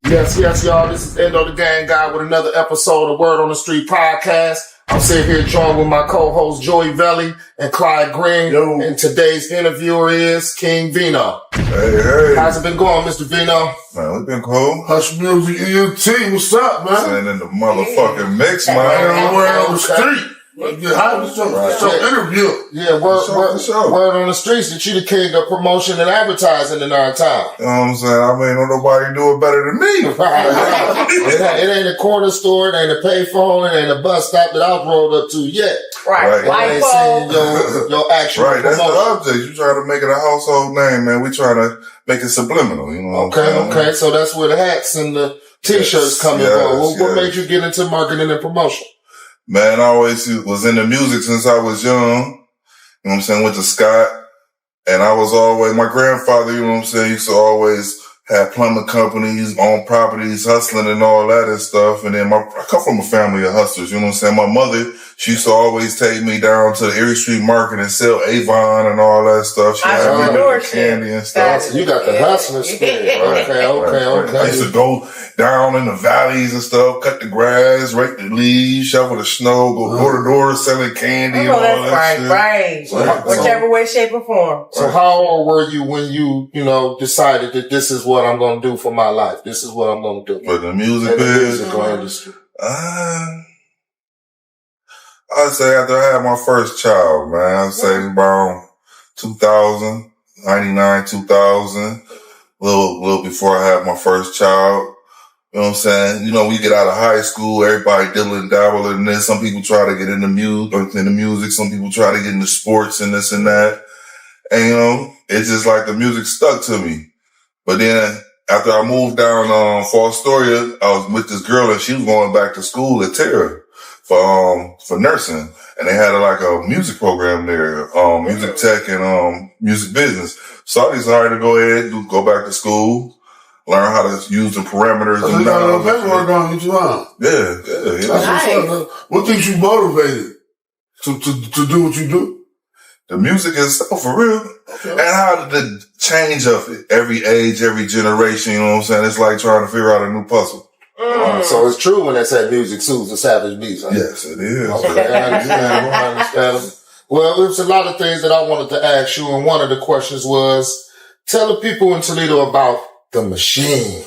Yes, y'all. This is Endo the Gang Guy with another episode of Word on the Street podcast. I'm sitting here joined with my co-host Joey Velli and Clyde Green. Yo. And today's interviewer is King Vino. Hey. How's it been going, Mr. Vino? Man, we been cool. Hush Music ENT, what's up, man? Staying in the motherfucking mix, man. Word on the street. How was your interview? Yeah, word on the streets that you the king of promotion and advertising in our town. You know what I'm saying? I mean, don't nobody do it better than me. It ain't a corner store, it ain't a payphone, it ain't a bus stop that I've rolled up to yet. Right. I ain't seen your actual Right, that's the promotion. object. You trying to make it a household name, man. We trying to make it subliminal, you know what I'm saying? Okay. So that's where the hats and the t-shirts come in. What made you get into marketing and promotion? Man, I always was into music since I was young. You know what I'm saying? Went to Scott. And I was always, my grandfather, you know what I'm saying, used to always have plumbing companies, own properties, hustling and all that and stuff. And then I come from a family of hustlers, you know what I'm saying? My mother, she used to always take me down to the Erie Street Market and sell Avon and all that stuff. She had me with the candy and stuff. So you got the hustling spirit. Okay. I used to go down in the valleys and stuff, cut the grass, rake the leaves, shovel the snow, go door to door selling candy and all that shit. Right. Whichever way, shape, or form. So how old were you when you decided that this is what I'm going to do for my life? This is what I'm going to do. For the music industry. I'd say after I had my first child, man, I'd say around 2000, 99, 2000, a little before I had my first child. You know what I'm saying? You know, we get out of high school, everybody diddling, dabbling in this. Some people try to get into music. Some people try to get into sports and this and that. And, you know, it's just like the music stuck to me. But then after I moved down, for Astoria, I was with this girl and she was going back to school at Terra for nursing. And they had a music program there, music tech and, music business. So I decided to go ahead and go back to school, learn how to use the parameters. So you got a little paperwork on you, on. Yeah. Nice. What keeps you motivated to do what you do? The music itself, for real. Okay. And how the change of it, every age, every generation, you know what I'm saying? It's like trying to figure out a new puzzle. So it's true when they say music soothes the savage beast. Huh? Yes, it is. Okay, I understand. Well, there's a lot of things that I wanted to ask you, and one of the questions was, tell the people in Toledo about the machine.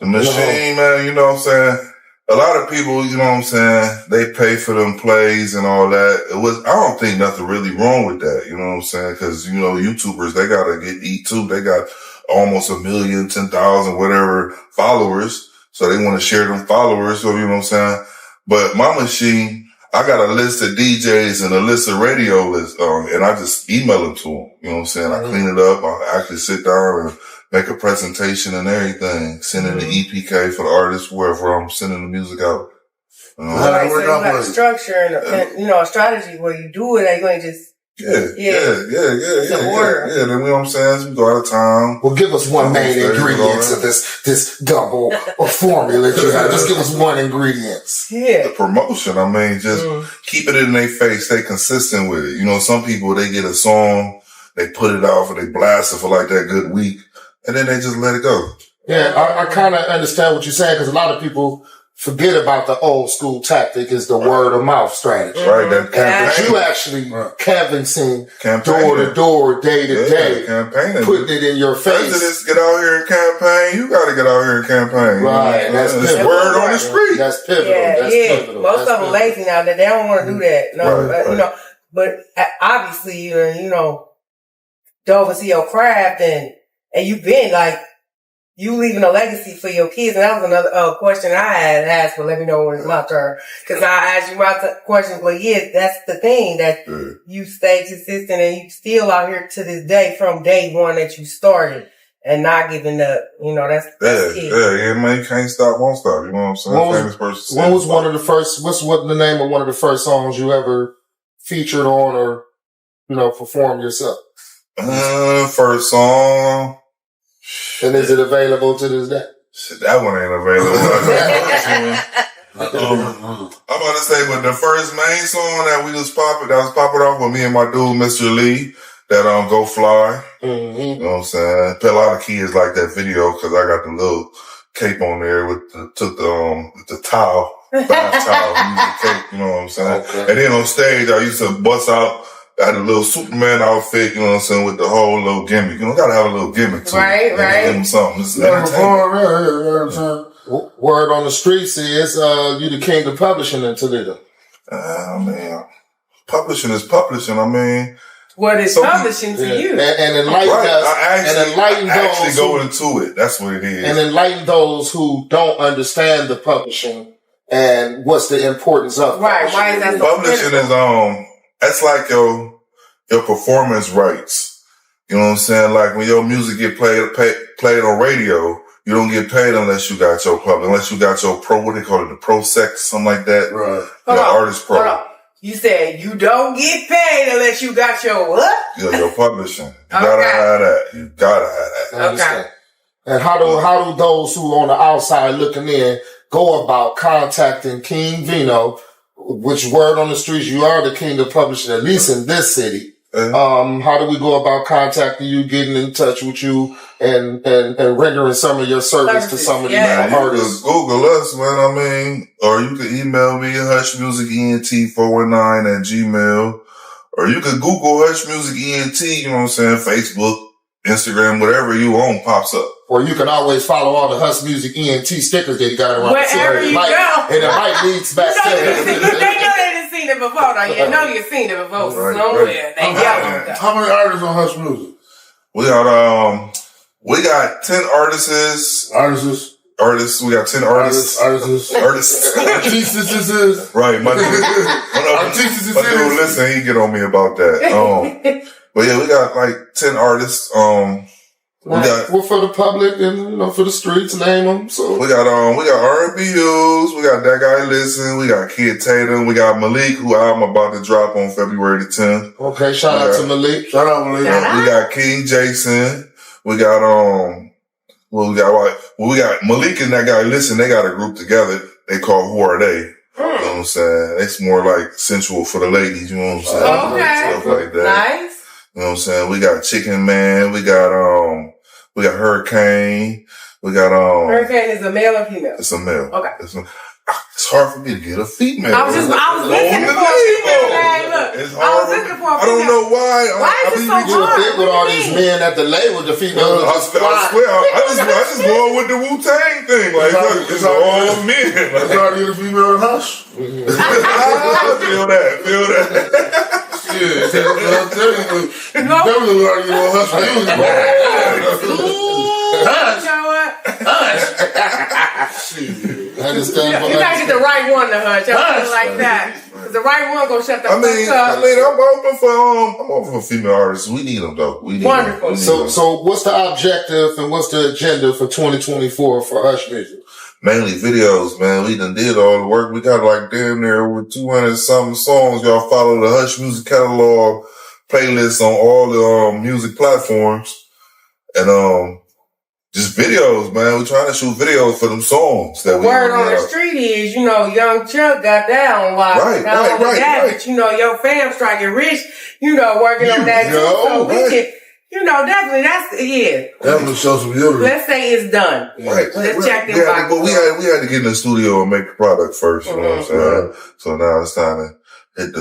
The machine, man, you know what I'm saying? A lot of people, you know what I'm saying, they pay for them plays and all that. I don't think nothing really wrong with that, you know what I'm saying? Cause, you know, YouTubers, they gotta eat too. They got almost 1 million, 10,000, whatever followers. So they want to share them followers. So, you know what I'm saying? But my machine, I got a list of DJs and a list of radio lists, and I just email them to them. You know what I'm saying? I clean it up. I actually sit down and make a presentation and everything. Send in the EPK for the artist, wherever I'm sending the music out. So you got a structure and a strategy where you do it. Are you going to just Yeah. Order. Yeah, then you know what I'm saying? We go out of town. Well, give us one main ingredient of this gumbo or formula that you have. Just give us one ingredient. Yeah. The promotion, I mean, just keep it in their face, stay consistent with it. You know, some people, they get a song, they put it out, and they blast it for like that good week, and then they just let it go. Yeah, I kind of understand what you're saying, because a lot of people forget about the old school tactic is the word of mouth strategy. Right, that campaign. But you actually canvassing door to door, day to day, campaigning, putting it in your face. Presidents get out here and campaign. You got to get out here and campaign. Right, that's word on the street. That's pivotal. Pivotal. Most of them lazy now. They don't want to do that. You know, but obviously, to oversee your craft and you've been like. You leaving a legacy for your kids, and that was another question I had asked, but let me know when it's my turn. Cause I asked you my question, but yeah, that's the thing, that you stay consistent and you still out here to this day from day one that you started and not giving up. You know, that's it. Yeah, man, you can't stop, won't stop. You know what I'm saying? Famous person. When was one of the first, what's the name of one of the first songs you ever featured on or, performed yourself? First song. And is it available to this day? Shit, that one ain't available. I'm about to say, but the first main song that was popping off with me and my dude, Mr. Lee, that Go Fly. You know what I'm saying? A lot of kids like that video because I got the little cape on there took the towel, bath towel, used the cape, you know what I'm saying? Okay. And then on stage, I used to bust out, I had a little Superman outfit, you know what I'm saying, with the whole little gimmick. You know, gotta have a little gimmick too. Right. Give them something. It's Yeah, entertainment. Word on the streets is you the king of publishing in Toledo. Man, publishing is publishing. I mean, What is So- publishing to you? And enlighten us. I actually go into it. That's what it is. And enlighten those who don't understand the publishing and what's the importance of Right. publishing. Why is that so Publishing critical? is that's like your performance rights. You know what I'm saying? Like when your music get played on radio, you don't get paid unless you got your public, unless you got your what they call it, the pro sec, something like that. Right. Your artist pro. Hold on. You said you don't get paid unless you got your what? Your publishing. You Okay. gotta have that. You gotta have that. I understand. And how do those who on the outside looking in go about contacting King Vino, which word on the streets, you are the king of publishing, at least in this city. How do we go about contacting you, getting in touch with you, and rendering some of your service to some of these Man, you artists? can Google us, man. I mean, or you can email me at hushmusicent419@gmail, or you can Google Hush Music ENT, you know what I'm saying? Facebook, Instagram, whatever you own pops up. Or you can always follow all the Hush Music ENT stickers that you got around Wherever the city. you go. And it might leads back They know to they done seen it before, though. You know you've seen it before Right, somewhere. right. They yellow. How many artists on Hush Music? We got 10 artists. We got 10 artists. Artists. Artists. Right. My dude, listen, he get on me about that. But yeah, we got like 10 artists. Well, for the public and for the streets, name them. So We got R&B Hughes, we got That Guy Listen, we got Kid Tatum, we got Malik, who album about to drop on February the 10th. okay, shout out to Malik. Shout out, Malik. We got King Jason, we got we got Malik and That Guy Listen, they got a group together, they call Who Are They? You know what I'm saying? It's more like sensual for the ladies, you know what I'm saying? Okay. Stuff like that. Nice. You know what I'm saying? We got Chicken Man, we got Hurricane, we got Hurricane is a male or female? it's a male. Okay. It's hard for me to get a female. I was looking for a female. Man, look. It's I hard. was looking for a I don't female. know why. Why is it so You hard? think with all these men at the label, the females are I just swear, I just go with the Wu-Tang thing. Like, look, it's all men. That's hard to get a female in Hush. Feel that. Yeah, I'm telling you, definitely hard to get on Hush Music. You know what? I understand. You gotta get the right one to hush. I feel like that. Because the right one gonna shut the I'm fuck up. open for female artists. We need them though. We need Wonderful. Them. We need So, them. so what's the objective and what's the agenda for 2024 for Hush Music? Mainly videos, man. We done did all the work. We got like damn near with 200 something songs. Y'all follow the Hush Music catalog playlist on all the music platforms, and just videos, man. We trying to shoot videos for them songs that The we word on the have. street is, Young Chuck got that on lock. Right, Not only right, that, right. but your fam striking rich, working on that too. So we can, definitely Definitely show some unity. let's say it's done. Right. Let's check them But boxes. we had to get in the studio and make the product first. You know what I'm saying? So now it's time to hit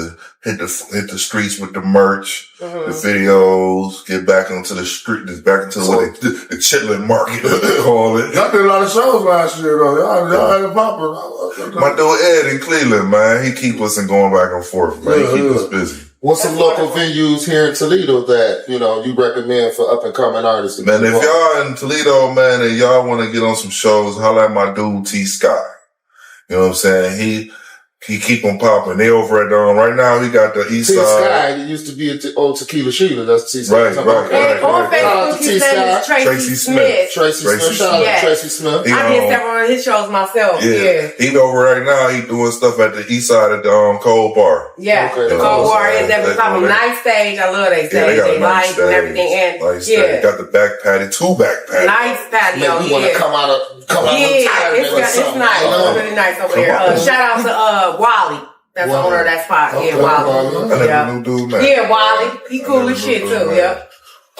the streets with the merch, the videos, get back into the street, back into the chitlin market, what they call it. Y'all did a lot of shows last year, though. Y'all had it popping. My dude Ed in Cleveland, man, he keep us going back and forth, man. He keep us busy. What's some local venues here in Toledo that, you recommend for up and coming artists? to Man, get if involved? y'all in Toledo, man, and y'all want to get on some shows, holla at my dude T Sky. You know what I'm saying? He keep on popping. They over at right now. He got the East T Side. Sky, it used to be at old Tequila Sheila. That's T Sky. Right. And on Shout out Facebook, to his T-Sky. name is Tracy Tracy Smith. Tracy Tracy Smith. Shout out Smith. to Tracy Smith. He, I did several of his shows myself. Yeah. He over right now. He doing stuff at the East Side at the Cold Bar. Yeah. Okay. The Cold War is definitely They- popping. they- Nice stage. I love they Yeah, stage. they got They a nice lights and stage. everything. And Nice stage. Got the back patio, 2 back patios. nice patio. Make me want to come out of Yeah, it's nice. It's really nice over there. Shout out to Wally. That's the owner of that spot. Okay, Yeah, Wally. I Yeah. never knew dude, man. Yeah, Wally. He cool as shit Dude, too. man. Yeah.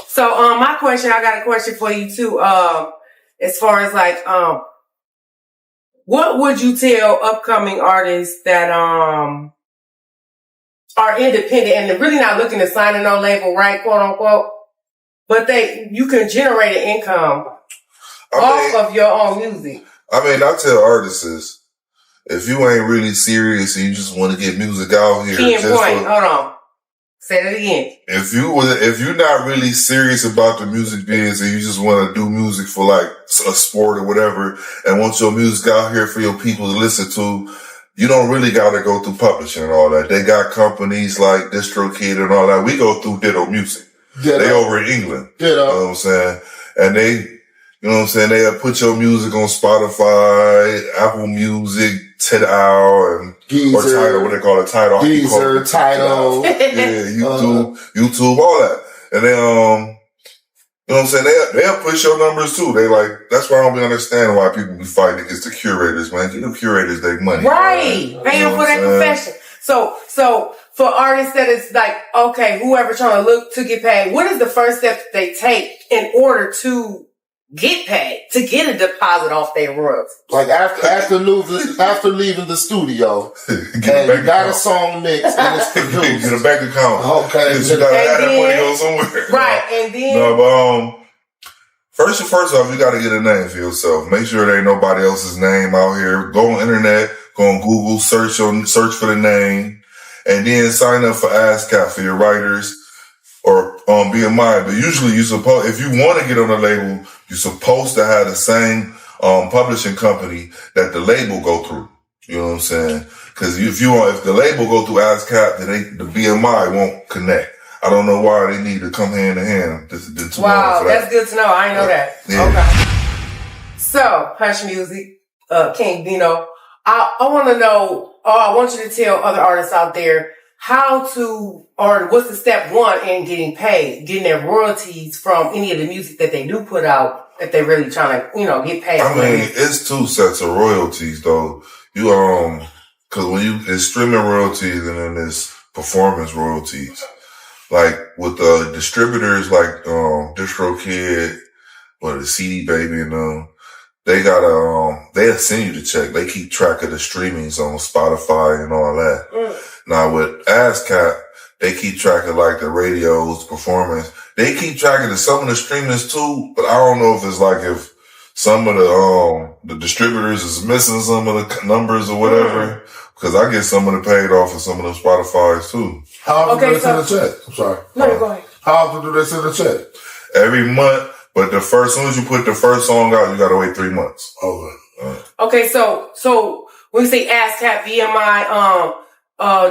So, I got a question for you too. As far as what would you tell upcoming artists that are independent and they're really not looking to sign a no label, right, quote unquote, but you can generate an income off of your own music? I mean, I tell artists, if you ain't really serious and you just want to get music out here, Key and point. Hold on. Say that again. If you're not really serious about the music biz and you just want to do music for like a sport or whatever and want your music out here for your people to listen to, you don't really got to go through publishing and all that. They got companies like DistroKid and all that. We go through Ditto Music. They over in England. You know what I'm saying? And they, you know what I'm saying? They'll put your music on Spotify, Apple Music, Tidal, and Geezer, or Tidal, what they call it, Tidal. Geezer, Tidal. Yeah, YouTube, all that. And they, you know what I'm saying? They'll push your numbers too. They like, that's why I don't be understanding why people be fighting against the curators, man. Give the curators their money. Right. Pay them for their profession. So for artists that it's like, okay, whoever trying to look to get paid, what is the first step that they take in order to get paid, to get a deposit off their royalties? Like after leaving the studio, and you got a song mixed and it's produced. Get a bank account. Okay. You gotta have that money go somewhere. Right, and then no, but first off, you gotta get a name for yourself. Make sure there ain't nobody else's name out here. Go on internet, go on Google, search for the name, and then sign up for ASCAP for your writers or BMI. But usually if you want to get on the label, you're supposed to have the same publishing company that the label go through. You know what I'm saying? Because if the label go through ASCAP, then the BMI won't connect. I don't know why they need to come hand in hand. Wow, that's good to know. I didn't know that. Yeah. Okay. So, Hush Music, King Vino, I want to know, I want you to tell other artists out there what's the step one in getting paid, getting their royalties from any of the music that they do put out, if they're really trying to, get paid. I mean, it's two sets of royalties though. Cause when it's streaming royalties and then there's performance royalties. Like with the distributors like, DistroKid or the CD Baby and they they'll send you the check. They keep track of the streamings on Spotify and all that. Now with ASCAP, they keep track of like the radios, performance. They keep track of some of the streamings too, but I don't know if it's like if some of the distributors is missing some of the numbers or whatever. Cause I get some of the paid off of some of them Spotify's too. How often do they send a check? I'm sorry. No, go ahead. How often do they send a check? Every month, but as soon as you put the first song out, you gotta wait 3 months. Okay, so when you say ASCAP, VMI,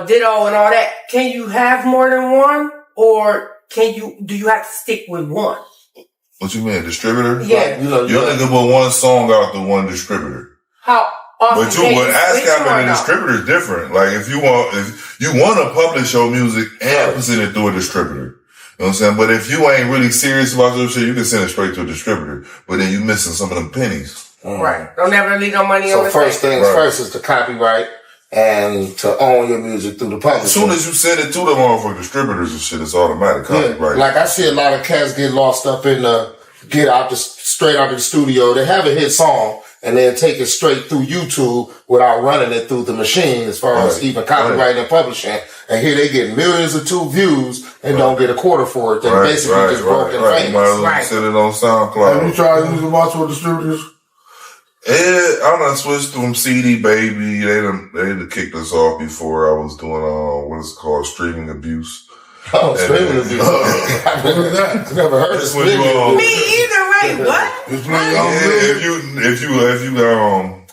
Ditto and all that, can you have more than one? Or do you have to stick with one? What you mean, distributor? Yeah. You only can put one song out to one distributor. How often? But ASCAP and the distributor is different. Like if you want to publish your music and send it through a distributor. You know what I'm saying? But if you ain't really serious about your shit, you can send it straight to a distributor. But then you missing some of them pennies. Right. Don't ever leave no money on the first things first is the copyright and to own your music through the publisher. As soon as you send it to them all for distributors and shit, it's automatic copyright. Like I see a lot of cats get lost up in straight out of the studio. They have a hit song and then take it straight through YouTube without running it through the machine as far as even copyright and publishing. And here they get millions of views and don't get a quarter for it. They basically just broken famous. You might as well send it on SoundCloud. Have you tried using multiple distributors? Yeah, I done switched to them CD Baby. They done kicked us off before. I was doing what is it called, streaming abuse. Oh, streaming abuse. I've never heard of streaming abuse. Me either. Wait, what? If you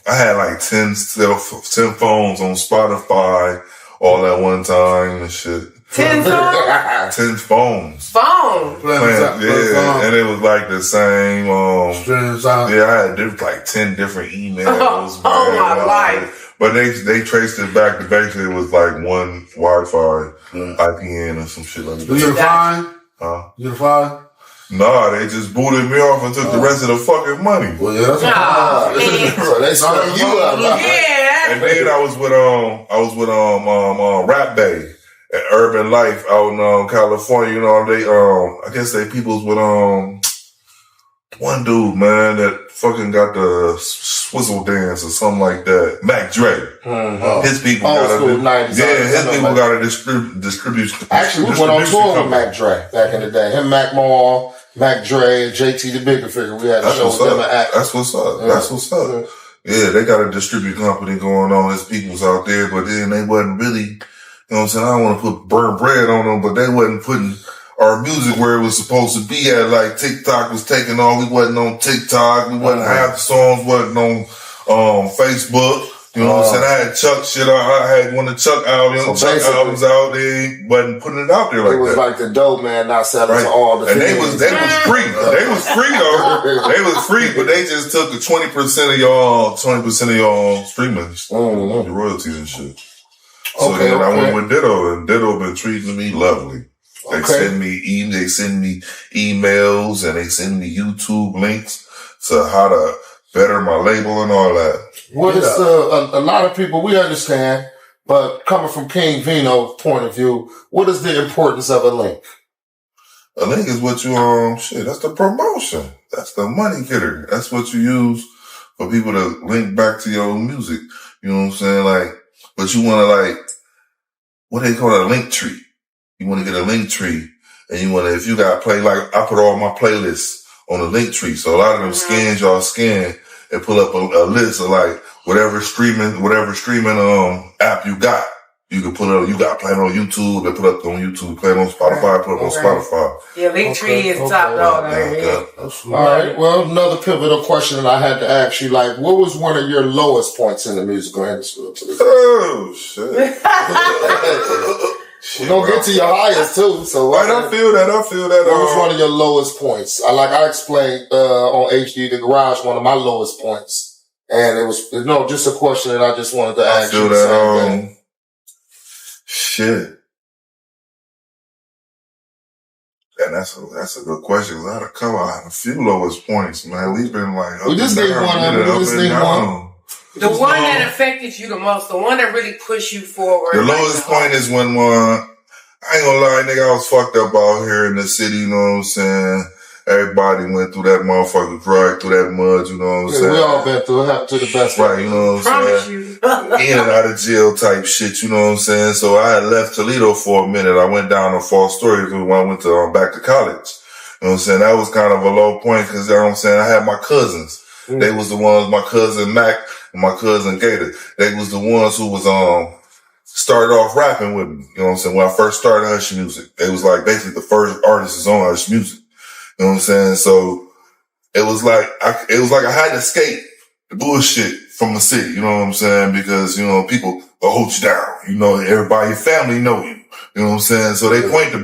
I had like 10 phones on Spotify all at one time and shit. 10 phones? 10 phones. Phone. And it was like the same. I had like 10 different emails. My life. But they traced it back to basically it was like one Wi-Fi IPN or some shit like that. You get a fine? You get a fine? Nah, they just booted me off and took the rest of the fucking money. Well, yeah, that's they started you up. Yeah. And then I was with Rap Bay at Urban Life out in California. You know, they I guess they peoples with one dude, man, that fucking got the Swizzle Dance or something like that. Mac Dre. His people Old got school to 90s. his people got to distribute. Actually, we went on tour with Mac Dre back in the day. Him, Mac Maul, Mac Dre, and JT the Bigger Figure. We had a show with them and act. That's what's up. That's what's up. Yeah, they got a distribute company going on. His people's out there, but then they wasn't really, you know what I'm saying? I don't want to put burn bread on them, but they wasn't putting our music where it was supposed to be at. Like TikTok was taking on. We wasn't on TikTok. We wasn't half the songs wasn't on Facebook. You know what I'm saying? I had Chuck shit. I had one of Chuck albums. So Chuck albums out there. He wasn't putting it out there like that. It was like the dope man not selling to all the and fans. they was free. They was free though. They was free, but they just took the 20% of y'all streaming, the royalties and shit. So then I went with Ditto, and Ditto been treating me lovely. They send me emails, and they send me YouTube links to how to better my label and all that. What is a lot of people, we understand, but coming from King Vino's point of view, what is the importance of a link? A link is what you, that's the promotion. That's the money getter. That's what you use for people to link back to your music. You know what I'm saying? Like, but you want to like, what they call it, a link tree. You want to get a link tree, and you want to, if you got play, like I put all my playlists on a link tree. So a lot of them scans y'all scan and pull up a list of like whatever streaming app you got. You can put it, you got play it on YouTube, they put it up on YouTube, play it on Spotify, put it on Spotify. Yeah, Linktree is top dog. All right. Well, another pivotal question that I had to ask you, like, what was one of your lowest points in the musical industry? Oh, shit. We're going to get to your highest, too. So I feel that. What was one of your lowest points? I explained on HD The Garage, one of my lowest points. And it was, just a question that I just wanted to ask you. I feel that, shit. And that's a good question. I had to cover a few lowest points, man. We've been like, we just need one. The one that affected you the most, the one that really pushed you forward. The lowest point is when I ain't gonna lie, nigga, I was fucked up out here in the city, you know what I'm saying? Everybody went through that motherfucker, dragged through that mud, you know what I'm saying? We all been through it, happened to the best. Right, you know what I'm saying? In and out of jail type shit, you know what I'm saying? So I had left Toledo for a minute. I went down to Falls Story when I went to back to college. You know what I'm saying? That was kind of a low point because, you know what I'm saying, I had my cousins. They was the ones, my cousin Mac and my cousin Gator. They was the ones who was started off rapping with me. You know what I'm saying? When I first started Hush Music, they was like basically the first artists on Hush Music. You know what I'm saying? So it was like I had to escape the bullshit from the city. You know what I'm saying? Because, you know, people will hold you down. You know, everybody, your family know you. You know what I'm saying? So they point out the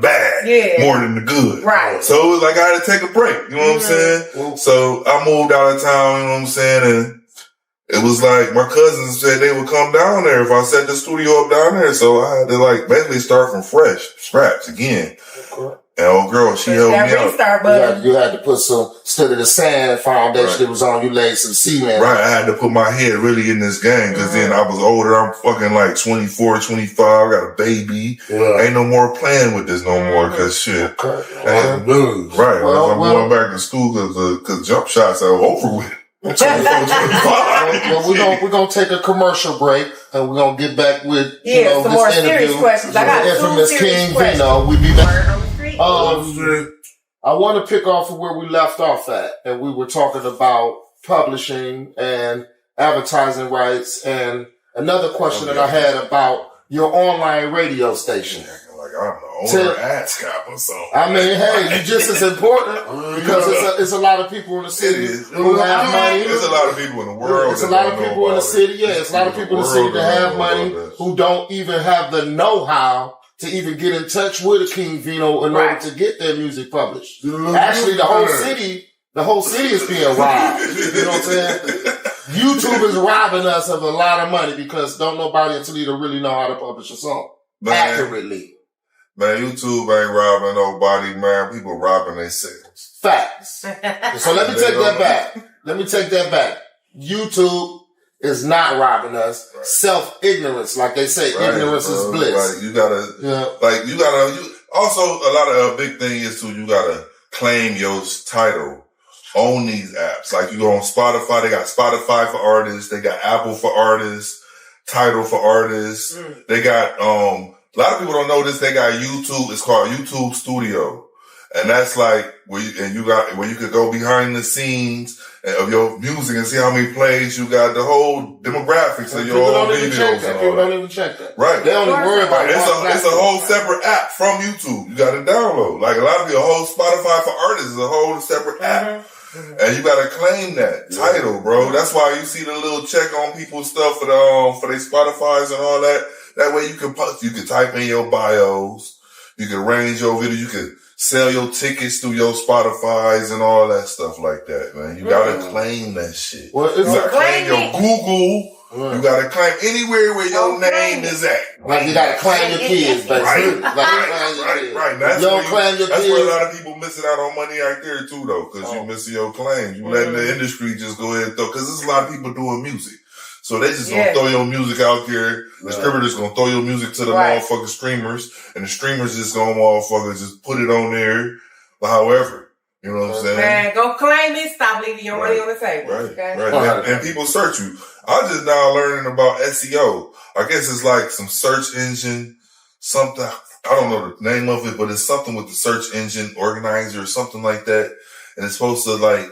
bad more than the good. Right. So it was like I had to take a break. You know what I'm saying? So I moved out of town, you know what I'm saying? And it was like my cousins said they would come down there if I set the studio up down there. So I had to like basically start from scratch again. And old girl, she helped me out. You had to put some, instead of the sand foundation that was on, you laid some cement. Right, I had to put my head really in this game because then I was older. I'm fucking like 24, 25. I got a baby. Ain't no more playing with this no more because shit. I'm going back to school because jump shots are over with. Well, we're gonna take a commercial break and we're gonna get back with some this more interview. serious questions. I got infamous King Vino. We be back. I want to pick off of where we left off at, and we were talking about publishing and advertising rights, and another question that I had about your online radio station. Like I'm the owner ASCAP or something. I mean, hey, you just as important because it's a lot of people in the city who have money. There's a lot of people in the world. It's a lot of people in the city. Yeah, it's a lot of people in the city that have money who don't even have the know-how to even get in touch with a King Vino in order to get their music published. Actually, the whole city is being robbed. You know what I'm saying? YouTube is robbing us of a lot of money because don't nobody in Toledo really know how to publish a song accurately. Man, YouTube ain't robbing nobody, man. People robbing themselves. Facts. So let me take that back. YouTube is not robbing us. Right. Self-ignorance, like they say, ignorance is bliss. Like you gotta, also a lot of a big thing is too, you gotta claim your title own these apps. Like you go on Spotify, they got Spotify for artists, they got Apple for artists, Tidal for artists. They got, a lot of people don't know this, they got YouTube, it's called YouTube Studio. And that's like where you could go behind the scenes of your music and see how many plays you got, the whole demographics of your own videos. People don't even check that. Right. They only worry about it's a whole separate app from YouTube. You got to download. Like a lot of people, a whole Spotify for artists is a whole separate app. And you gotta claim that title, bro. That's why you see the little check on people's stuff for their Spotifys and all that. That way you can type in your bios, you can arrange your video, you can sell your tickets through your Spotifys and all that stuff like that, man. You gotta claim that shit. Well, You gotta claim your Google. You gotta claim anywhere where your name is at. Like you gotta claim your kids, basically. Right. That's You don't claim your that's where a kids. lot of people missing out on money out there too, though, because you missing your claims. You letting the industry just go ahead and throw, because there's a lot of people doing music. So they just gonna throw your music out there. The distributors gonna throw your music to the motherfucking streamers, and the streamers just gonna motherfuckers just put it on there. But however, you know what I'm saying? Man, go claim it. Stop leaving your money on the table. Right. And people search you. I'm just now learning about SEO. I guess it's like some search engine, something. I don't know the name of it, but it's something with the search engine organizer or something like that. And it's supposed to like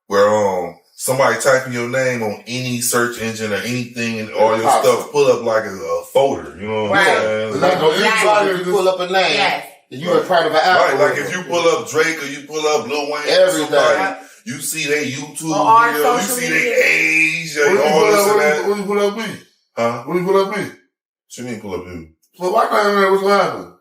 where somebody typing your name on any search engine or anything and all your stuff pull up like a folder. You know what I'm saying? Like anybody you pull up a name, you're a part of an Right, algorithm. like if you pull up Drake or you pull up Lil Wayne, Everything. you see their YouTube Or video, you social see media. their age, and all this and that. What you put up me? Huh? What you put up me? What you mean pull up you? So why can't I what's gonna happen?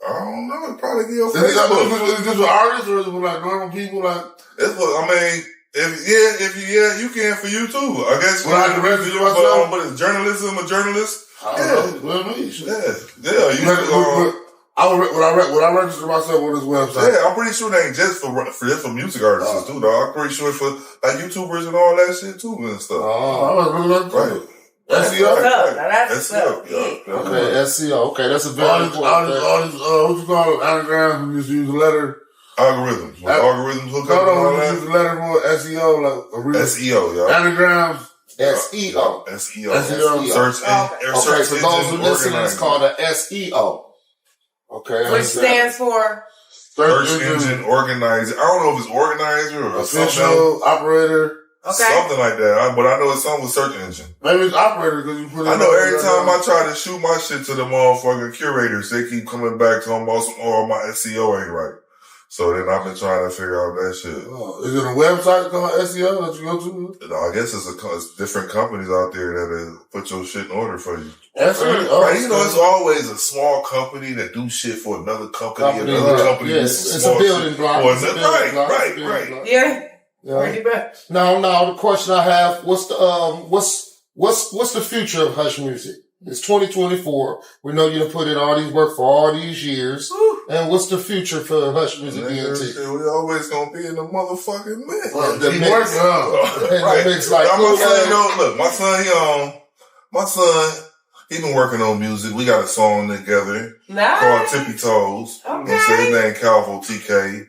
I don't know. It probably be your Is it Facebook. just for artists or is it for like normal people? Like, It's what I mean. If you can for you too. I guess Well, I have to register myself? but it's journalism, a journalist. I don't know. What I mean? Yeah. Would I register myself on this website? Yeah, I'm pretty sure they ain't just for music artists too, though. I'm pretty sure it's for like YouTubers and all that shit too and stuff. I was really like Right. SEO? Now that's SEO. SEO. Okay, SEO. Okay, that's a very All these, important thing. what you call it, anagrams, we just use a letter. Algorithms. When algorithms hook up and No, all we just use a letter for SEO, like a real SEO, y'all. anagrams. SEO. SEO. Search Okay, for those who listen, it's organizer. called a SEO. Okay, Which stands for Search engine organizer. I don't know if it's organizer or something. official operator. Something like that. But I know it's something with search engine. Maybe it's operator because you put it. I know every time I try to shoot my shit to the motherfucking curators, they keep coming back to almost, oh, my SEO ain't right. So then I've been trying to figure out that shit. Oh, is it a website called SEO that you go to? No, I guess it's different companies out there that put your shit in order for you. SEO. Right, you know, it's always a small company that do shit for another company, another company. Yes, it's a building block. Right. yeah. Yeah. Pretty much. Now, the question I have: what's the future of Hush Music? It's 2024. We know you done put in all these work for all these years. And what's the future for Hush Music DNT? We always gonna be in the motherfucking mix. The mix, Right. The mix like I'm saying, look, my son, he been working on music. We got a song together called Nice. Tippy Toes. Okay. You know what I'm saying? His name Calvo TK.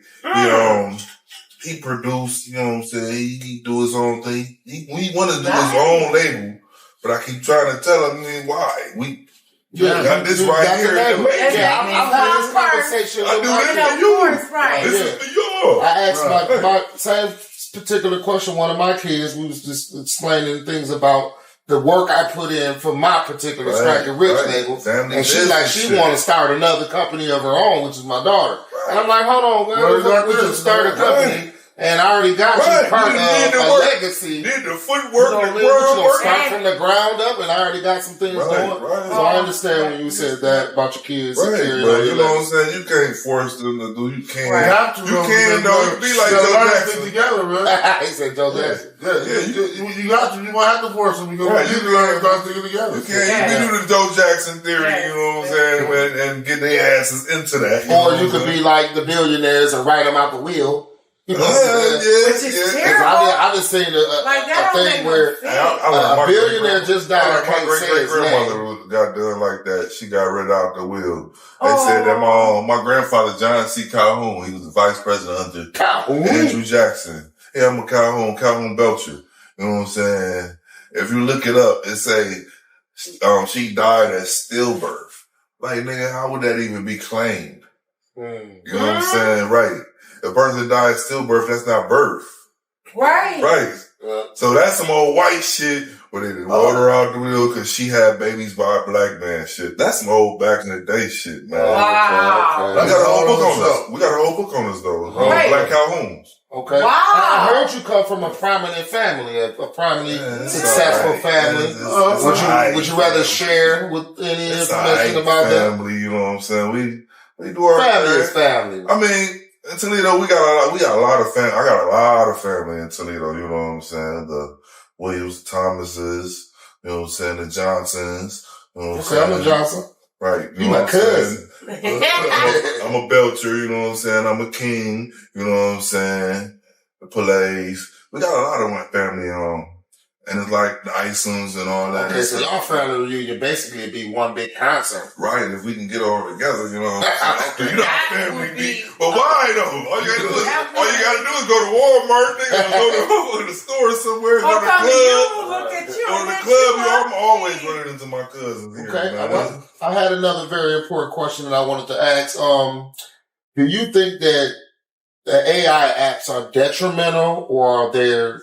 He produced, you know what I'm saying? He do his own thing. We want to do his own label, but I keep trying to tell him why. We got this right here. I've had this conversation I with do my this for kids. you. Right. This is for you. I asked my same particular question. One of my kids, we was just explaining things about the work I put in for my particular Strike and Rich label. Family And she business want to start another company of her own, which is my daughter. And I'm like, hold on, girl, we should start a company. And I already got you part of a legacy. Did the footwork, the start groundwork. from the ground up, and I already got some things going. So I understand when you said that about your kids. Right, but you know what I'm saying? You can't force them to do. You can't. You can though. You be like Joe Jackson. Together, man. He said Joe Jackson. You got to. You gonna have to force them because you can learn to start sticking together. You can do the Joe Jackson theory. You know what I'm saying? And get their asses into that. Or you could be like the billionaires and write them out the wheel. You know what I'm saying? Which is terrible. I've been seeing a thing where a billionaire just died. I My can't say great his grandmother name. got done like that. She got rid out the will. They said that my grandfather John C. Calhoun, he was the vice president under Calhoun. Andrew Jackson. Yeah, I'm a Calhoun Belcher. You know what I'm saying? If you look it up, it say, she died at stillbirth. Like, nigga, how would that even be claimed? You know what I'm saying? Right. If a person died at stillbirth, that's not birth. Right. Right. So that's some old white shit where they water her out the wheel because she had babies by a black man shit. That's some old back in the day shit, man. Wow. I got a whole book on this. We got a whole book on this though. Right. Black Calhouns. Okay. Wow. I heard you come from a prominent family, a prominently successful family. Would you rather share with any information about family, you know what I'm saying? We do our family is family. I mean, in Toledo, we got a lot of family. I got a lot of family in Toledo, you know what I'm saying? The Williams, Thomases, you know what I'm saying? The Johnsons, you know what I'm saying? I'm a Johnson. Right. You my cousin. I'm a Belcher, you know what I'm saying? I'm a King, you know what I'm saying? The Pillais. We got a lot of my family, and it's like the Isons and all that. Okay, so y'all family reunion basically be one big concert. Right, if we can get all together, you know. You know how family be. But why though? All you gotta do is go to Walmart, nigga, go to the store somewhere, go to the club. Look at you. Go to the club, I'm always running into my cousins here. Okay, Man. I had another very important question that I wanted to ask. Do you think that the AI apps are detrimental or are they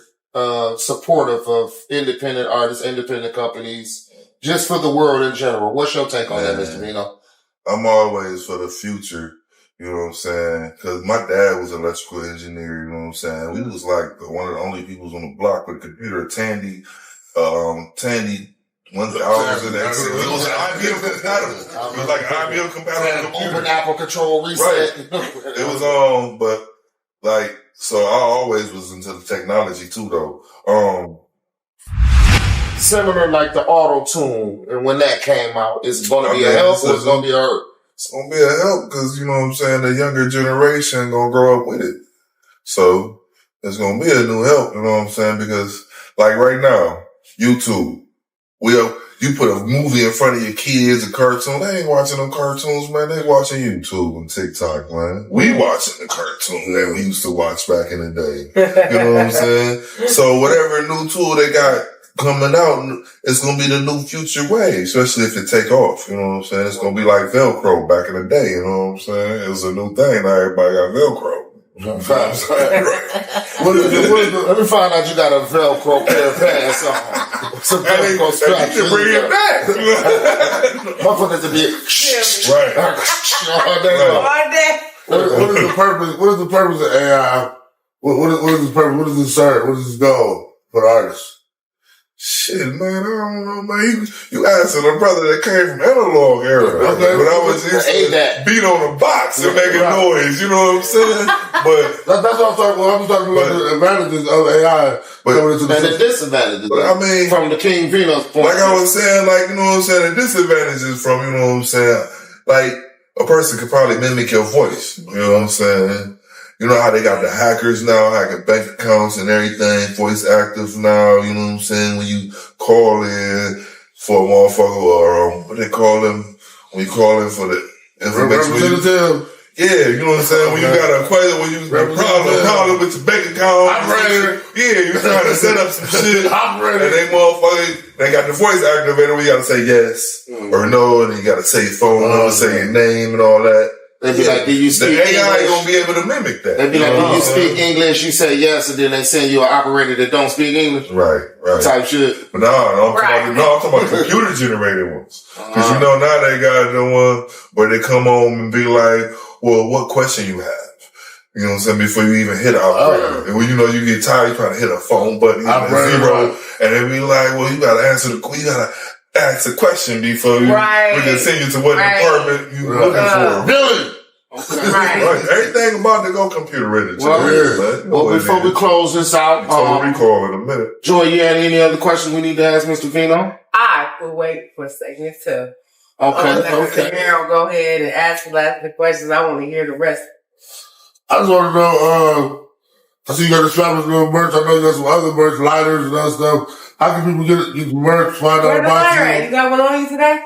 supportive of independent artists, independent companies, just for the world in general? What's your take on that, Mr. Vino? I'm always for the future, you know what I'm saying? Cause my dad was an electrical engineer, you know what I'm saying? We was like one of the only people on the block with a computer, Tandy 1000 X. It was an IBM compatible. It was like an IBM compatible computer. Open Apple control reset. Right. It was on, but like, so I always was into the technology too, though. Similar like the auto tune, and when that came out, it's going to be a help or it's going to be a hurt? It's going to be a help because, you know what I'm saying, the younger generation going to grow up with it. So it's going to be a new help, you know what I'm saying? Because like right now, YouTube, you put a movie in front of your kids, a cartoon, they ain't watching them cartoons, man. They watching YouTube and TikTok, man. We watching the cartoon that we used to watch back in the day. You know what I'm saying? So whatever new tool they got coming out, it's going to be the new future way, especially if it take off. You know what I'm saying? It's going to be like Velcro back in the day. You know what I'm saying? It was a new thing. Now everybody got Velcro. Let me find out you got a Velcro pair of pants on. Some Velcro straps. You can bring it back. Motherfuckers to be right. All day. What is the purpose? What is the purpose of AI? What is the purpose? What does it serve? What is its goal for the artist? Shit, man, I don't know, man. You asking a brother that came from analog era. Okay. But I was just beat on a box and making noise, you know what I'm saying? But that's what I'm talking about. I'm talking about the advantages of AI coming into the disadvantages. But I mean, from the King Vino's point. Like I was saying, like, you know what I'm saying, the disadvantages from, you know what I'm saying, like, a person could probably mimic your voice, you know what I'm saying? You know how they got the hackers now, hacking bank accounts and everything, voice active now, you know what I'm saying? When you call in for a motherfucker or what they call them, when you call in for the information. Representative. Yeah, you know what I'm saying? When you got a question, when you got a problem with your bank account. Yeah, you're trying to set up some shit. And they motherfucker, they got the voice activator where you gotta say yes or no, and then you gotta say your phone number, say your name and all that. They'd be like, do you speak English? The AI English? gonna be able to mimic that. They'd be like, do you speak English? You say yes, and then they send you an operator that don't speak English. Right. Type shit. But I'm talking about computer generated ones. Cause you know now they got the one where they come home and be like, well, what question you have? You know what I'm saying? Before you even hit an operator. And when you know you get tired, you trying to hit a phone button, zero, and they be like, well, you gotta answer you gotta ask a question before we can send you to what department you looking for. Really? Okay. Right. Everything about to go computer rated. Well, before we close this out, recall in a minute. Joy, you had any other questions we need to ask Mr. Vino? I will wait for segment 2. Okay. I'll go ahead and ask the questions. I want to hear the rest. I just want to know, I see you got the Strappers little merch. I know you got some other merch, lighters and other stuff. How can people get the merch, find Where's out the lighter at? about You got one on you today?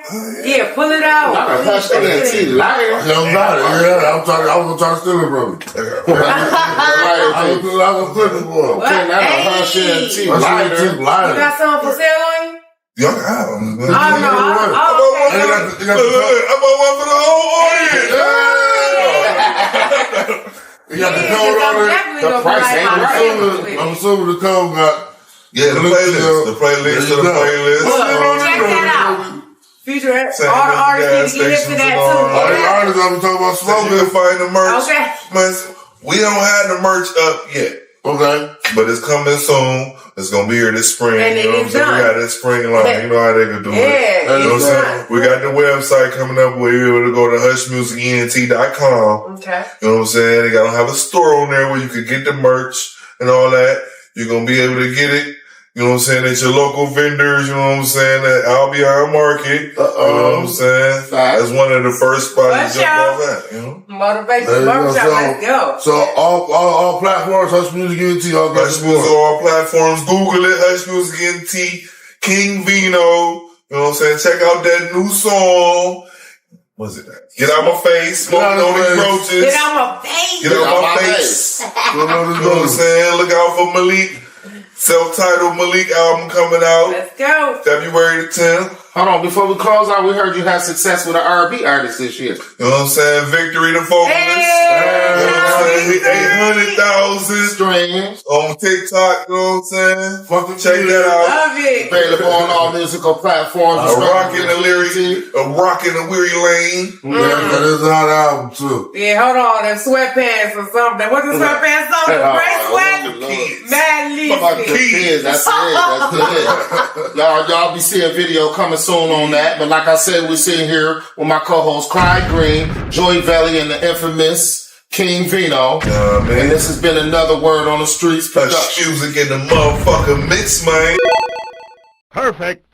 Yeah, pull it out. Not a hush ENT lighter. you? Yeah, I'm got it. Yeah, I was gonna try to steal it from you. I was gonna flip it for him. Okay, not a hush ENT That's lighter. cheap You lighter. got something for sale on you? Y'all got them. Oh, no. Oh, Hey, okay. you got the I bought one for the whole audience. you got the Yeah, code 'cause I'm on it. definitely The gonna price buy ain't my right. sandwich with I'm it. assuming the code got. Yeah, the playlist. The playlist to the playlist. Look, check that out. Future, Same all the as artists need to gas get hip to stations that and all. All too. the Yeah. artists I'm talking about So you smoking. can find the merch. Okay. Man, we don't have the merch up yet, Okay. but it's coming soon. It's gonna be here this spring. And you know it what I'm is saying? We done. got this spring line. You know how they can do it. Yeah, You know what I'm it's saying? done. We got the website coming up where you're able to go to hushmusicent.com. Okay. You know what I'm saying? They gotta have a store on there where you can get the merch and all that. You're gonna be able to get it. You know what I'm saying? At your local vendors, you know what I'm saying? At Albion Market. You know what I'm saying? Facts. That's one of the first spots Watch to jump out. off at, you know? Motivation There you go. barbershop, let's go. So all platforms, Hush Music ENT, all got Hush Music on all platforms. Google it, Hush Music NT, King Vino. You know what I'm saying? Check out that new song. What's it? Get Out My Face, Smoking Get Out on My These Face. Roaches. Get out my face. Get Out My Face. You know You know what I'm saying? Look out for Malik. Self-titled Malik album coming out Let's go. February the 10th. Hold on, before we close out, we heard you had success with an R&B artist this year. You know what I'm saying? Victory the vocalist. Hey, You know what I'm saying? Hit 800,000 Streams on TikTok. You know what I'm saying? Fucking Check that out. love it. available on all musical platforms. A rockin' the lyric, a rockin' the weary lane. Yeah, that is a hot album too. Yeah, hold on, them sweatpants or something. What's the sweatpants on? The gray sweat? Kids. Mad Fuck the Leafy. kids, that's it. Y'all be seeing video coming soon on that. But like I said, we're sitting here with my co-host Clyde Green, Joey Velli, and the infamous King Vino. Man. And this has been another Word on the Streets production. Hush Music in the motherfucking mix, man. Perfect.